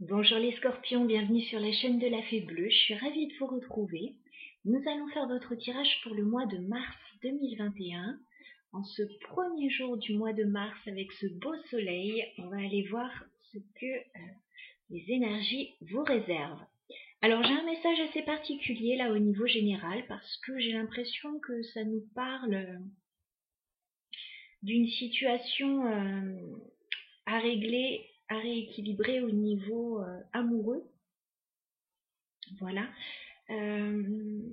Bonjour les scorpions, bienvenue sur la chaîne de la Fée Bleue, je suis ravie de vous retrouver. Nous allons faire votre tirage pour le mois de mars 2021. En ce premier jour du mois de mars avec ce beau soleil, on va aller voir ce que les énergies vous réservent. Alors j'ai un message assez particulier là au niveau général parce que j'ai l'impression que ça nous parle d'une situation à régler, à rééquilibrer au niveau amoureux. Voilà. Il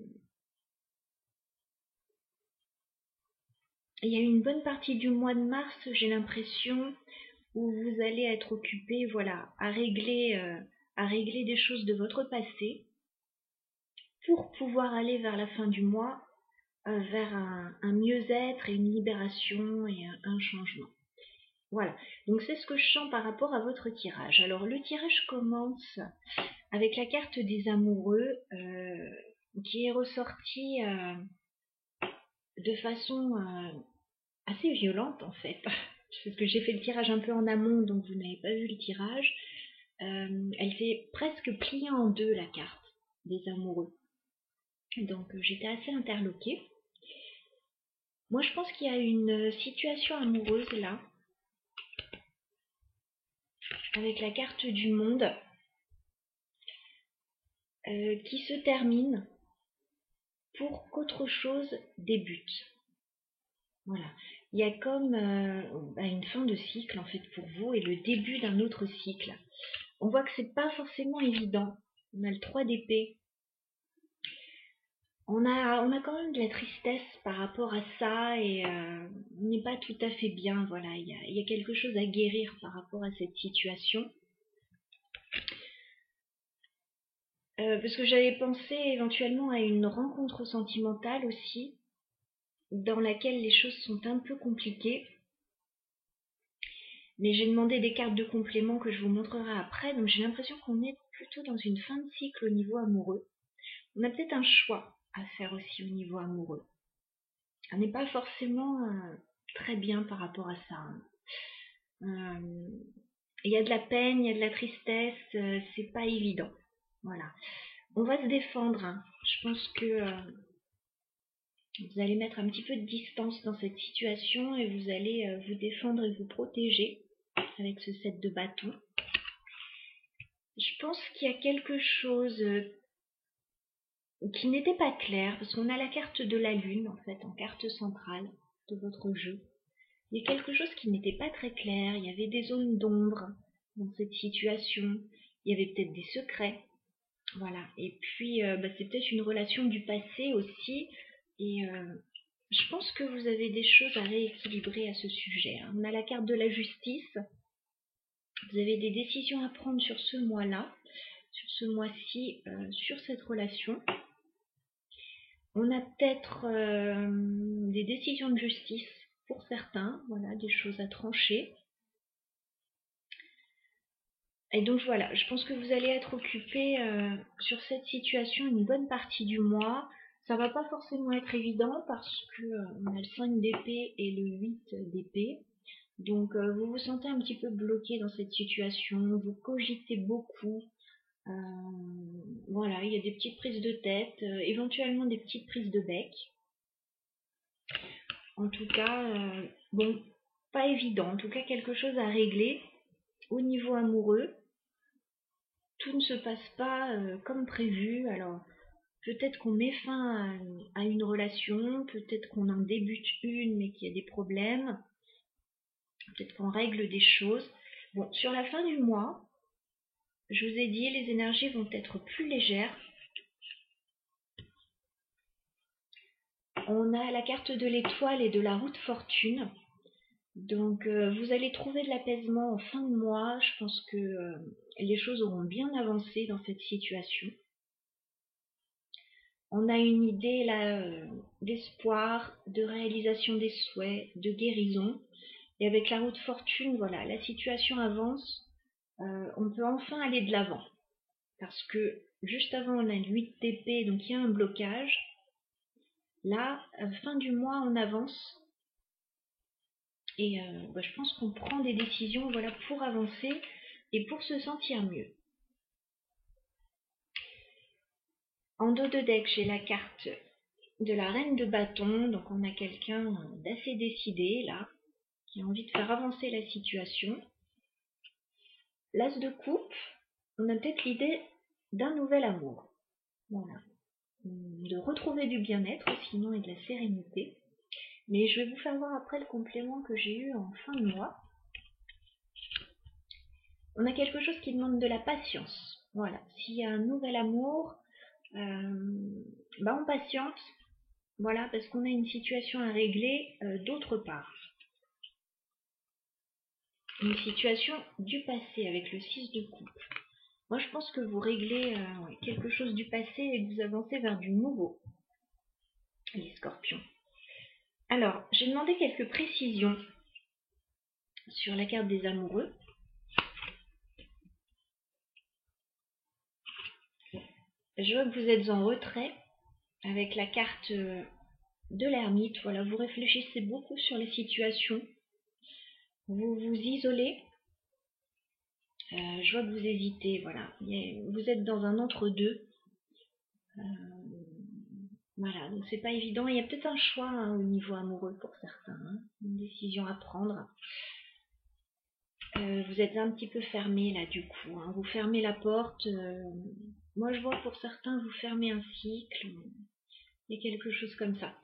y a une bonne partie du mois de mars, j'ai l'impression, où vous allez être occupé, voilà, à régler des choses de votre passé pour pouvoir aller vers la fin du mois vers un mieux-être et une libération et un changement. Voilà, donc c'est ce que je sens par rapport à votre tirage. Alors le tirage commence avec la carte des amoureux qui est ressortie de façon assez violente en fait. Parce que j'ai fait le tirage un peu en amont, donc vous n'avez pas vu le tirage. Elle s'est presque pliée en deux, la carte des amoureux. Donc j'étais assez interloquée. Moi je pense qu'il y a une situation amoureuse là, avec la carte du monde, qui se termine pour qu'autre chose débute. Voilà. Il y a comme une fin de cycle en fait pour vous et le début d'un autre cycle. On voit que c'est pas forcément évident. On a le 3 d'épée. On a quand même de la tristesse par rapport à ça et on n'est pas tout à fait bien. Voilà, il y a quelque chose à guérir par rapport à cette situation. Parce que j'avais pensé éventuellement à une rencontre sentimentale aussi, dans laquelle les choses sont un peu compliquées. Mais j'ai demandé des cartes de complément que je vous montrerai après, donc j'ai l'impression qu'on est plutôt dans une fin de cycle au niveau amoureux. On a peut-être un choix à faire aussi au niveau amoureux. On n'est pas forcément très bien par rapport à ça. Il y a de la peine, il y a de la tristesse, c'est pas évident. Voilà. On va se défendre. Hein. Je pense que vous allez mettre un petit peu de distance dans cette situation et vous allez vous défendre et vous protéger avec ce set de bâtons. Je pense qu'il y a quelque chose qui n'était pas clair, parce qu'on a la carte de la lune, en fait, en carte centrale de votre jeu. Il y a quelque chose qui n'était pas très clair, il y avait des zones d'ombre dans cette situation, il y avait peut-être des secrets, voilà. Et puis, c'est peut-être une relation du passé aussi, et je pense que vous avez des choses à rééquilibrer à ce sujet. Hein. On a la carte de la justice, vous avez des décisions à prendre sur ce mois-là, sur ce mois-ci, sur cette relation. On a peut-être des décisions de justice pour certains, voilà, des choses à trancher. Et donc voilà, je pense que vous allez être occupé sur cette situation une bonne partie du mois. Ça va pas forcément être évident parce que on a le 5 d'épée et le 8 d'épée. Donc vous vous sentez un petit peu bloqué dans cette situation, vous cogitez beaucoup. Voilà, il y a des petites prises de tête, éventuellement des petites prises de bec. En tout cas, bon, pas évident. En tout cas, quelque chose à régler au niveau amoureux. Tout ne se passe pas comme prévu. Alors, peut-être qu'on met fin à une relation, peut-être qu'on en débute une, mais qu'il y a des problèmes. Peut-être qu'on règle des choses. Bon, sur la fin du mois, je vous ai dit, les énergies vont être plus légères. On a la carte de l'étoile et de la roue de fortune. Donc vous allez trouver de l'apaisement en fin de mois. Je pense que les choses auront bien avancé dans cette situation. On a une idée là d'espoir, de réalisation des souhaits, de guérison. Et avec la roue de fortune, voilà, la situation avance. On peut enfin aller de l'avant. Parce que juste avant, on a le 8 d'épée, donc il y a un blocage. Là, fin du mois, on avance. Et je pense qu'on prend des décisions, voilà, pour avancer et pour se sentir mieux. En dos de deck, j'ai la carte de la reine de bâton. Donc on a quelqu'un d'assez décidé là, qui a envie de faire avancer la situation. L'as de coupe, on a peut-être l'idée d'un nouvel amour. Voilà. De retrouver du bien-être sinon et de la sérénité. Mais je vais vous faire voir après le complément que j'ai eu en fin de mois. On a quelque chose qui demande de la patience. Voilà. S'il y a un nouvel amour, on patiente. Voilà, parce qu'on a une situation à régler d'autre part. Une situation du passé avec le 6 de coupe. Moi, je pense que vous réglez quelque chose du passé et que vous avancez vers du nouveau, les scorpions. Alors, j'ai demandé quelques précisions sur la carte des amoureux. Je vois que vous êtes en retrait avec la carte de l'ermite. Voilà, vous réfléchissez beaucoup sur les situations. Vous vous isolez. Je vois que vous hésitez. Voilà, vous êtes dans un entre-deux. Voilà, donc c'est pas évident. Il y a peut-être un choix au niveau amoureux pour certains, une décision à prendre. Vous êtes un petit peu fermé là du coup. Vous fermez la porte. Moi je vois pour certains vous fermez un cycle. Il y a quelque chose comme ça.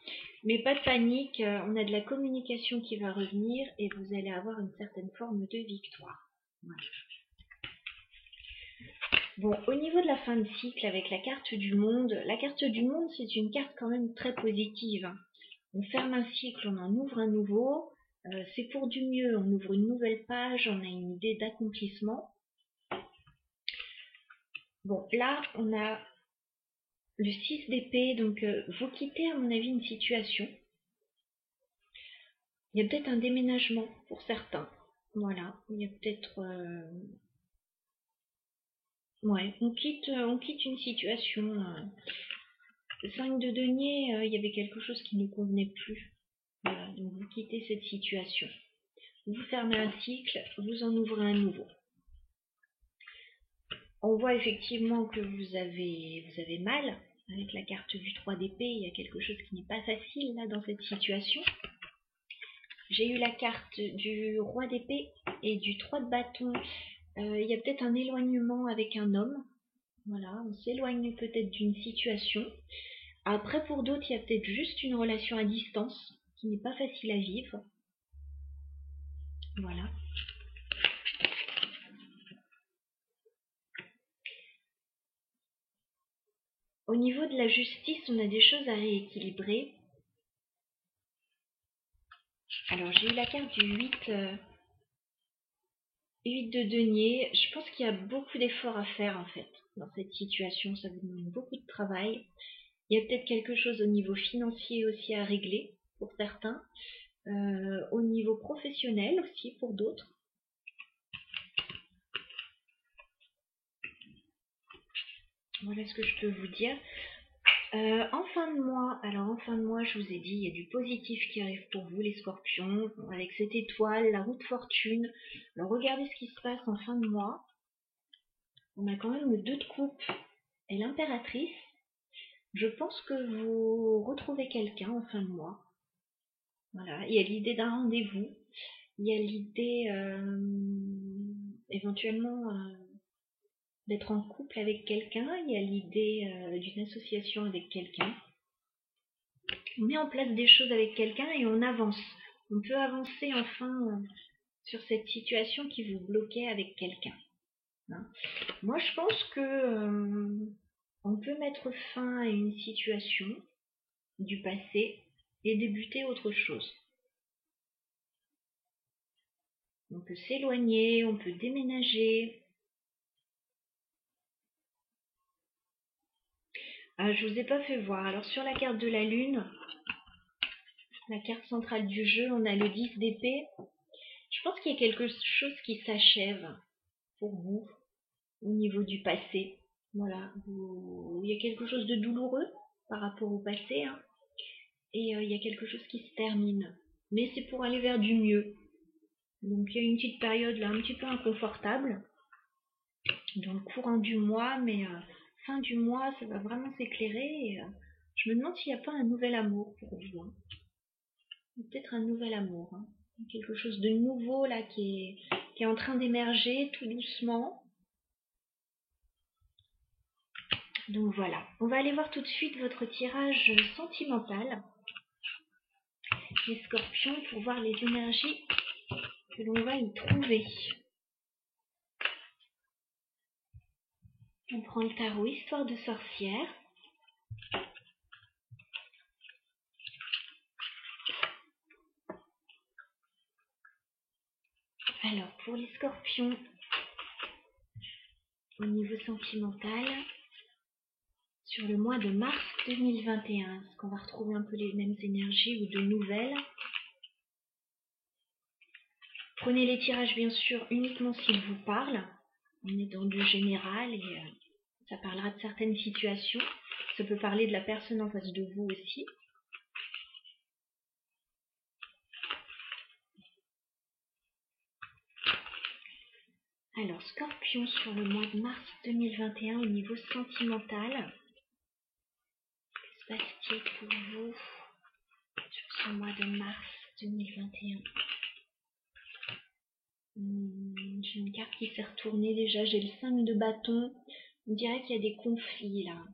Mais pas de panique, on a de la communication qui va revenir et vous allez avoir une certaine forme de victoire. Voilà. Bon, au niveau de la fin de cycle avec la carte du monde c'est une carte quand même très positive. On ferme un cycle, on en ouvre un nouveau. C'est pour du mieux, on ouvre une nouvelle page, on a une idée d'accomplissement. Bon, là, on a le 6 d'épée, donc vous quittez à mon avis une situation. Il y a peut-être un déménagement pour certains. Voilà, il y a peut-être... Ouais, on quitte une situation. 5 de denier, il y avait quelque chose qui ne convenait plus. Voilà, donc vous quittez cette situation. Vous fermez un cycle, vous en ouvrez un nouveau. On voit effectivement que vous avez mal avec la carte du 3 d'épée. Il y a quelque chose qui n'est pas facile là dans cette situation. J'ai eu la carte du roi d'épée et du 3 de bâton. Il y a peut-être un éloignement avec un homme. Voilà, on s'éloigne peut-être d'une situation. Après, pour d'autres, il y a peut-être juste une relation à distance qui n'est pas facile à vivre. Voilà. Au niveau de la justice, on a des choses à rééquilibrer. Alors, j'ai eu la carte du 8 de denier. Je pense qu'il y a beaucoup d'efforts à faire, en fait, dans cette situation. Ça vous demande beaucoup de travail. Il y a peut-être quelque chose au niveau financier aussi à régler, pour certains. Au niveau professionnel aussi, pour d'autres. Voilà ce que je peux vous dire. En fin de mois, je vous ai dit, il y a du positif qui arrive pour vous, les scorpions, avec cette étoile, la roue de fortune. Alors, regardez ce qui se passe en fin de mois. On a quand même le 2 de coupe et l'impératrice. Je pense que vous retrouvez quelqu'un en fin de mois. Voilà, il y a l'idée d'un rendez-vous. Il y a l'idée, éventuellement, d'être en couple avec quelqu'un. Il y a l'idée d'une association avec quelqu'un. On met en place des choses avec quelqu'un et on avance. On peut avancer enfin sur cette situation qui vous bloquait avec quelqu'un. Moi, je pense que on peut mettre fin à une situation du passé et débuter autre chose. On peut s'éloigner, on peut déménager. Je vous ai pas fait voir. Alors sur la carte de la lune, la carte centrale du jeu, on a le 10 d'épée. Je pense qu'il y a quelque chose qui s'achève pour vous au niveau du passé. Voilà, il y a quelque chose de douloureux par rapport au passé, et il y a quelque chose qui se termine. Mais c'est pour aller vers du mieux. Donc il y a une petite période là un petit peu inconfortable dans le courant du mois, mais fin du mois, ça va vraiment s'éclairer. Et, je me demande s'il n'y a pas un nouvel amour pour vous. Hein. Peut-être un nouvel amour. Hein. Quelque chose de nouveau là qui est en train d'émerger tout doucement. Donc voilà, on va aller voir tout de suite votre tirage sentimental, les scorpions, pour voir les énergies que l'on va y trouver. On prend le tarot Histoire de sorcière. Alors, pour les scorpions, au niveau sentimental, sur le mois de mars 2021, est-ce qu'on va retrouver un peu les mêmes énergies ou de nouvelles? Prenez les tirages, bien sûr, uniquement s'ils vous parlent. On est dans du général et ça parlera de certaines situations. Ça peut parler de la personne en face de vous aussi. Alors, Scorpion, sur le mois de mars 2021, au niveau sentimental, que se passe-t-il pour vous sur ce mois de mars 2021? J'ai une carte qui s'est retournée déjà, j'ai le 5 de bâton. On dirait qu'il y a des conflits là.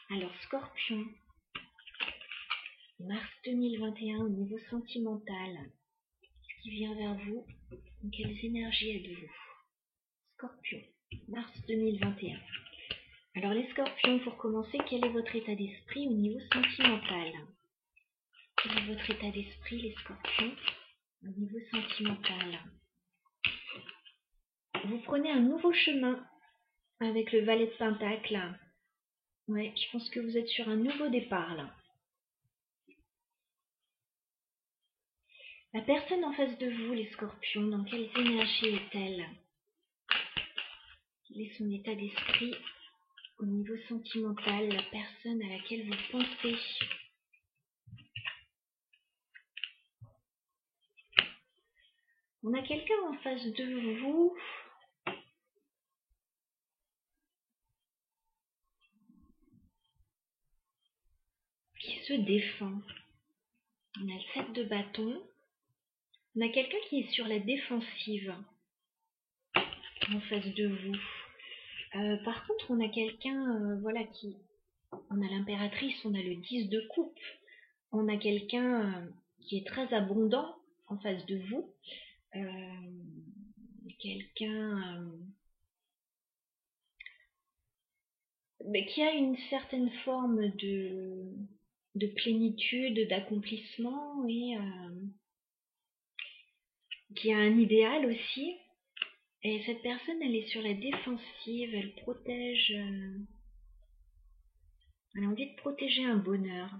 Alors, Scorpion, mars 2021, au niveau sentimental, ce qui vient vers vous, quelles énergies avez-vous? Scorpion, mars 2021. Alors les scorpions, pour commencer, quel est votre état d'esprit au niveau sentimental? Quel est votre état d'esprit, les scorpions, au niveau sentimental? Vous prenez un nouveau chemin avec le valet de pentacle. Ouais, je pense que vous êtes sur un nouveau départ là. La personne en face de vous, les scorpions, dans quelles énergies est-elle? Quel est son état d'esprit au niveau sentimental, la personne à laquelle vous pensez? On a quelqu'un en face de vous qui se défend. On a le 7 de bâton. On a quelqu'un qui est sur la défensive en face de vous. Par contre, on a quelqu'un, voilà, qui... On a l'impératrice, on a le 10 de coupe. On a quelqu'un qui est très abondant en face de vous. Quelqu'un qui a une certaine forme de plénitude, d'accomplissement et qui a un idéal aussi. Et cette personne, elle est sur la défensive, elle protège, elle a envie de protéger un bonheur.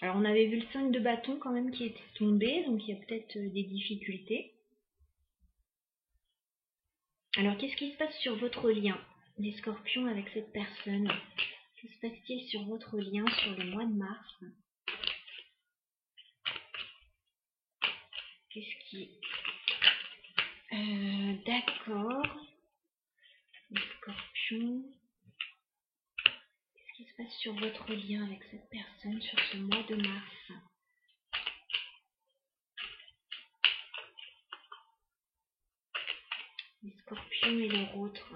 Alors on avait vu le 5 de bâton quand même qui était tombé, donc il y a peut-être des difficultés. Alors qu'est-ce qui se passe sur votre lien, les scorpions, avec cette personne? Que se passe-t-il sur votre lien sur le mois de mars? Qu'est-ce qui... D'accord. Les scorpions. Qu'est-ce qui se passe sur votre lien avec cette personne sur ce mois de mars? Les scorpions et leur autre.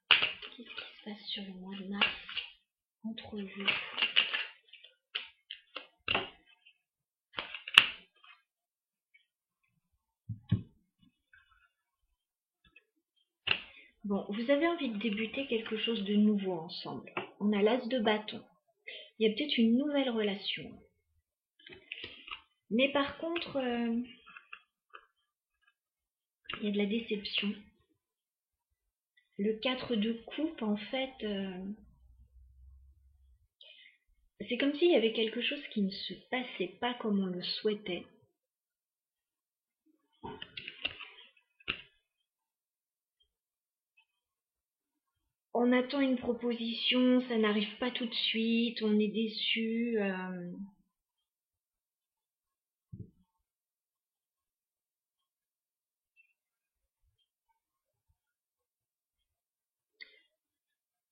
Qu'est-ce qui se passe sur le mois de mars entre vous? Bon, vous avez envie de débuter quelque chose de nouveau ensemble. On a l'as de bâton. Il y a peut-être une nouvelle relation. Mais par contre, il y a de la déception. Le 4 de coupe, en fait, c'est comme s'il y avait quelque chose qui ne se passait pas comme on le souhaitait. On attend une proposition, ça n'arrive pas tout de suite, on est déçu.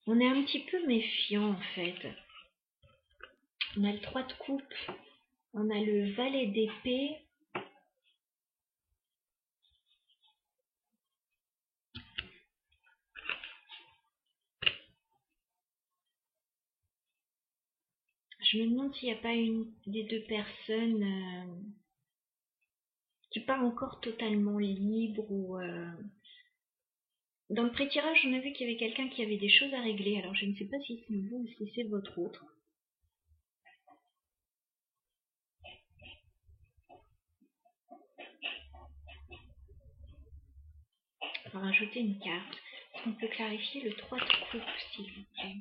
On est un petit peu méfiant en fait. On a le 3 de coupe, on a le valet d'épée. Je me demande s'il n'y a pas une des deux personnes qui n'est pas encore totalement libre ou... Dans le pré-tirage, on a vu qu'il y avait quelqu'un qui avait des choses à régler. Alors, je ne sais pas si c'est vous ou si c'est votre autre. On va rajouter une carte. Est-ce qu'on peut clarifier le 3 de coupe, s'il vous plaît?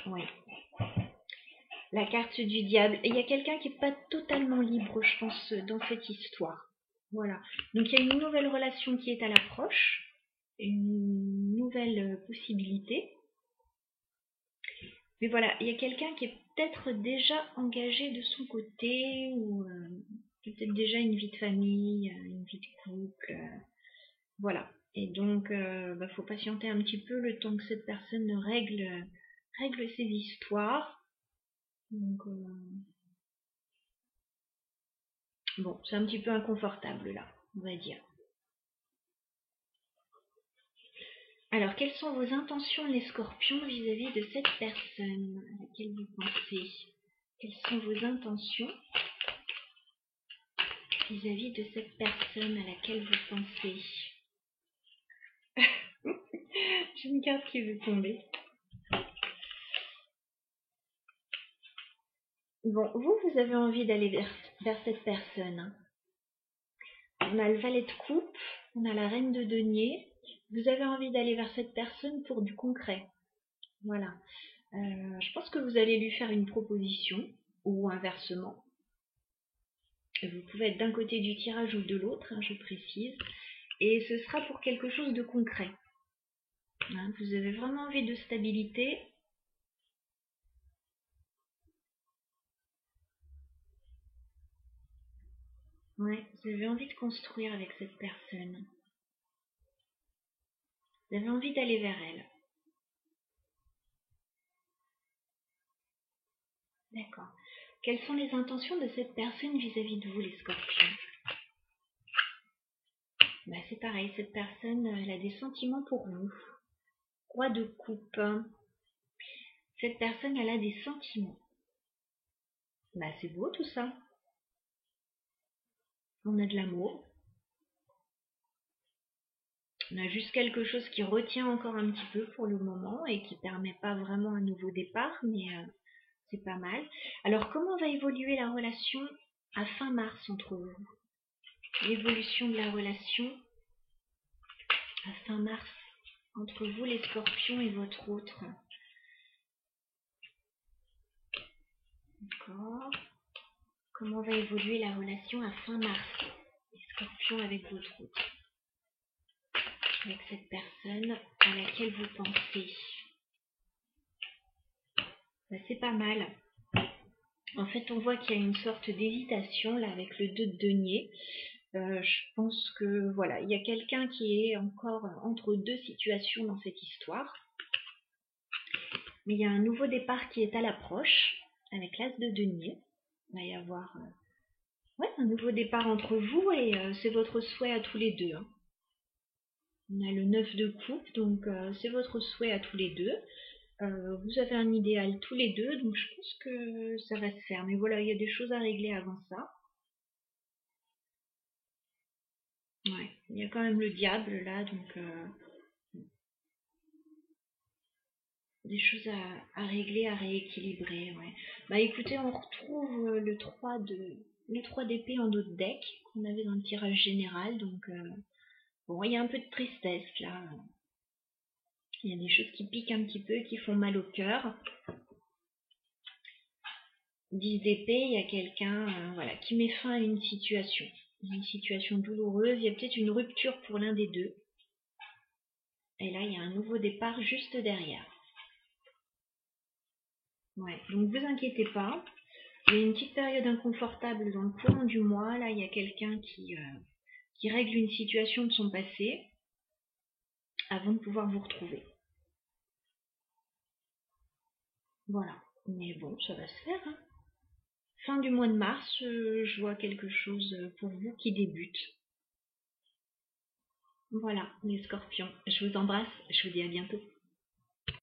Oui. La carte du diable. Et il y a quelqu'un qui n'est pas totalement libre, je pense, dans cette histoire. Voilà. Donc, il y a une nouvelle relation qui est à l'approche. Une nouvelle possibilité. Mais voilà, il y a quelqu'un qui est peut-être déjà engagé de son côté, ou peut-être déjà une vie de famille, une vie de couple. Voilà. Et donc, faut patienter un petit peu le temps que cette personne règle ses histoires. Donc, bon, c'est un petit peu inconfortable là, on va dire. Alors, quelles sont vos intentions, les scorpions, vis-à-vis de cette personne à laquelle vous pensez? Quelles sont vos intentions vis-à-vis de cette personne à laquelle vous pensez? J'ai une carte qui veut tomber. Bon, vous avez envie d'aller vers cette personne. On a le valet de coupe, on a la reine de denier. Vous avez envie d'aller vers cette personne pour du concret. Voilà. Je pense que vous allez lui faire une proposition, ou inversement. Vous pouvez être d'un côté du tirage ou de l'autre, je précise. Et ce sera pour quelque chose de concret. Vous avez vraiment envie de stabilité. Ouais, vous avez envie de construire avec cette personne. Vous avez envie d'aller vers elle. D'accord. Quelles sont les intentions de cette personne vis-à-vis de vous, les scorpions? C'est pareil, cette personne, elle a des sentiments pour vous. Roi de coupe. Cette personne, elle a des sentiments. C'est beau tout ça. On a de l'amour. On a juste quelque chose qui retient encore un petit peu pour le moment et qui ne permet pas vraiment un nouveau départ, mais c'est pas mal. Alors, comment va évoluer la relation à fin mars entre vous? L'évolution de la relation à fin mars entre vous, les scorpions, et votre autre. D'accord. Comment va évoluer la relation à fin mars, les scorpions, avec votre autre? Avec cette personne à laquelle vous pensez. C'est pas mal. En fait, on voit qu'il y a une sorte d'hésitation là avec le 2 de denier. Je pense que voilà, il y a quelqu'un qui est encore entre deux situations dans cette histoire. Mais il y a un nouveau départ qui est à l'approche avec l'as de denier. Il va y avoir un nouveau départ entre vous et c'est votre souhait à tous les deux. On a le 9 de coupe, donc c'est votre souhait à tous les deux. Vous avez un idéal tous les deux, donc je pense que ça va se faire. Mais voilà, il y a des choses à régler avant ça. Ouais, il y a quand même le diable là, donc des choses à régler, à rééquilibrer. Ouais. Écoutez, on retrouve le 3 d'épée en autre deck qu'on avait dans le tirage général, donc bon, il y a un peu de tristesse là. Il y a des choses qui piquent un petit peu, qui font mal au cœur. 10 d'épée, il y a quelqu'un qui met fin à une situation douloureuse. Il y a peut-être une rupture pour l'un des deux. Et là, il y a un nouveau départ juste derrière. Ouais, donc vous inquiétez pas. Il y a une petite période inconfortable dans le courant du mois. Là, il y a quelqu'un qui qui règle une situation de son passé avant de pouvoir vous retrouver. Voilà, mais bon, ça va se faire. Hein. Fin du mois de mars, je vois quelque chose pour vous qui débute. Voilà, les scorpions. Je vous embrasse, je vous dis à bientôt.